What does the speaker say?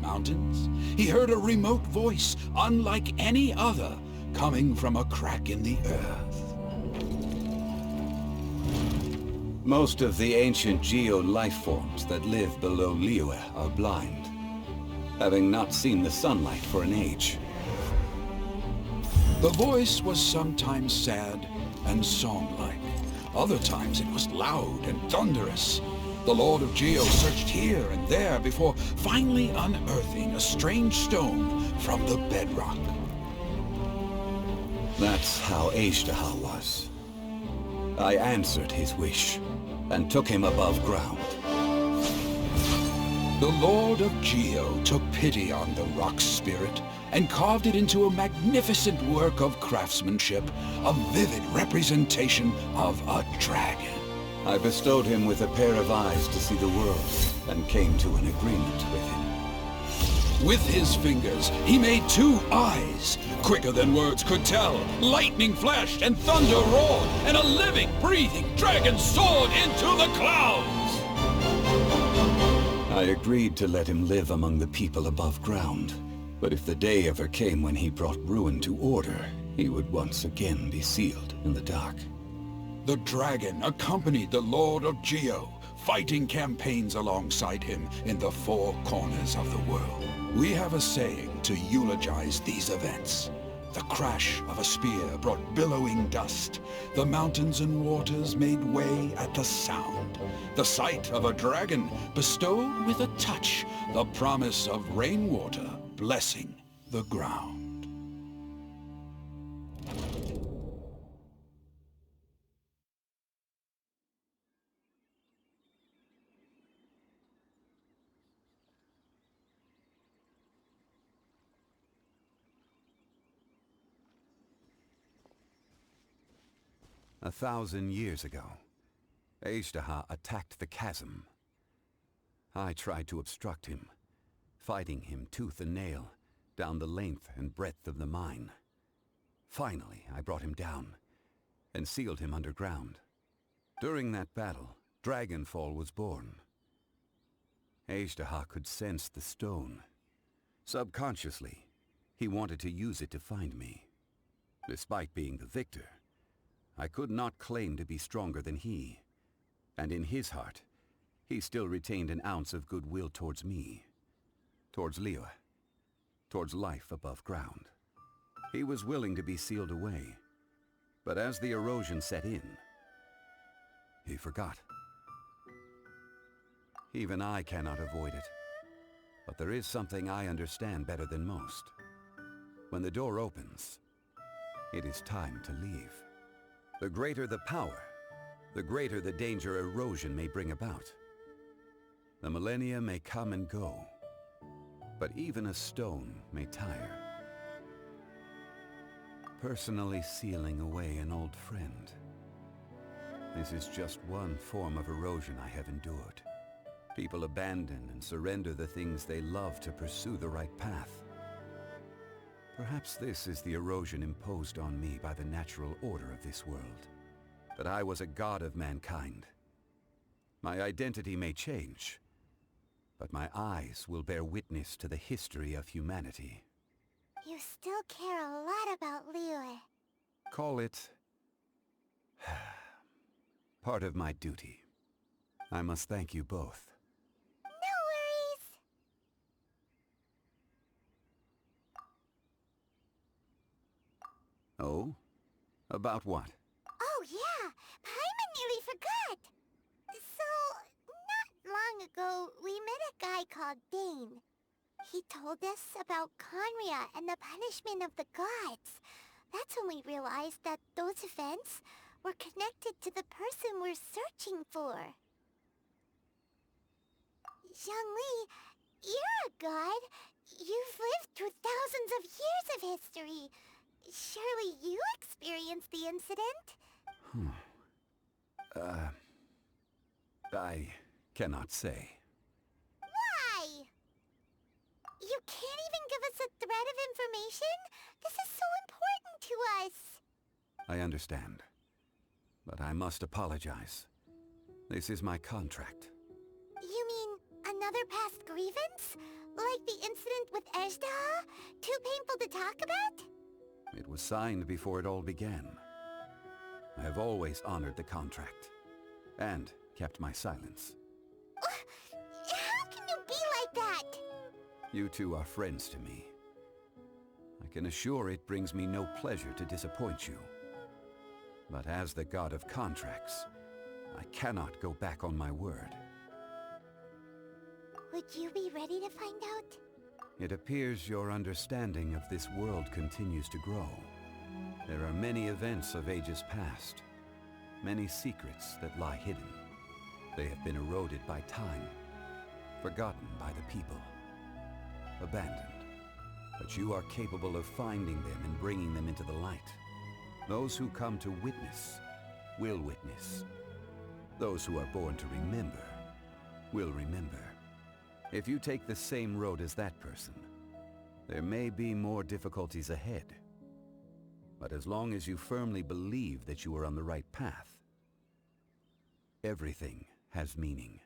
mountains, he heard a remote voice, unlike any other, coming from a crack in the earth. Most of the ancient geo-life forms that live below Liyue are blind, having not seen the sunlight for an age. The voice was sometimes sad and song-like. Other times it was loud and thunderous. The Lord of Geo searched here and there before finally unearthing a strange stone from the bedrock. That's how Azhdaha was. I answered his wish and took him above ground. The Lord of Geo took pity on the rock spirit and carved it into a magnificent work of craftsmanship, a vivid representation of a dragon. I bestowed him with a pair of eyes to see the world and came to an agreement with him. With his fingers, he made 2 eyes. Quicker than words could tell, lightning flashed and thunder roared, and a living, breathing dragon soared into the clouds! I agreed to let him live among the people above ground. But if the day ever came when he brought ruin to order, he would once again be sealed in the dark. The dragon accompanied the Lord of Geo, fighting campaigns alongside him in the 4 corners of the world. We have a saying to eulogize these events. The crash of a spear brought billowing dust. The mountains and waters made way at the sound. The sight of a dragon bestowed with a touch the promise of rainwater blessing the ground. A 1,000 years ago, Azhdaha attacked the chasm. I tried to obstruct him, fighting him tooth and nail down the length and breadth of the mine. Finally, I brought him down and sealed him underground. During that battle, Dragonfall was born. Azhdaha could sense the stone. Subconsciously, he wanted to use it to find me. Despite being the victor, I could not claim to be stronger than he, and in his heart, he still retained an ounce of goodwill towards me, towards Liyue, towards life above ground. He was willing to be sealed away, but as the erosion set in, he forgot. Even I cannot avoid it, but there is something I understand better than most. When the door opens, it is time to leave. The greater the power, the greater the danger erosion may bring about. The millennia may come and go, but even a stone may tire. Personally sealing away an old friend. This is just one form of erosion I have endured. People abandon and surrender the things they love to pursue the right path. Perhaps this is the erosion imposed on me by the natural order of this world. That I was a god of mankind. My identity may change, but my eyes will bear witness to the history of humanity. You still care a lot about Liyue. Call it part of my duty. I must thank you both. No worries! Oh? About what? Oh yeah, Paimon nearly forgot! So, not long ago, we met a guy called Dane. He told us about Conria and the punishment of the gods. That's when we realized that those events were connected to the person we're searching for. Zhongli, you're a god. You've lived through thousands of years of history. Surely you experienced the incident? I cannot say. Why? You can't even give us a thread of information? This is so important to us. I understand, but I must apologize. This is my contract. You mean a Another past grievance? Like the incident with Azhdaha? Too painful to talk about? It was signed before it all began. I have always honored the contract. And kept my silence. How can you be like that? You two are friends to me. I can assure it brings me no pleasure to disappoint you. But as the god of contracts, I cannot go back on my word. Would you be ready to find out? It appears your understanding of this world continues to grow. There are many events of ages past, many secrets that lie hidden. They have been eroded by time, forgotten by the people, abandoned. But you are capable of finding them and bringing them into the light. Those who come to witness will witness. Those who are born to remember will remember. If you take the same road as that person, there may be more difficulties ahead. But as long as you firmly believe that you are on the right path, everything has meaning.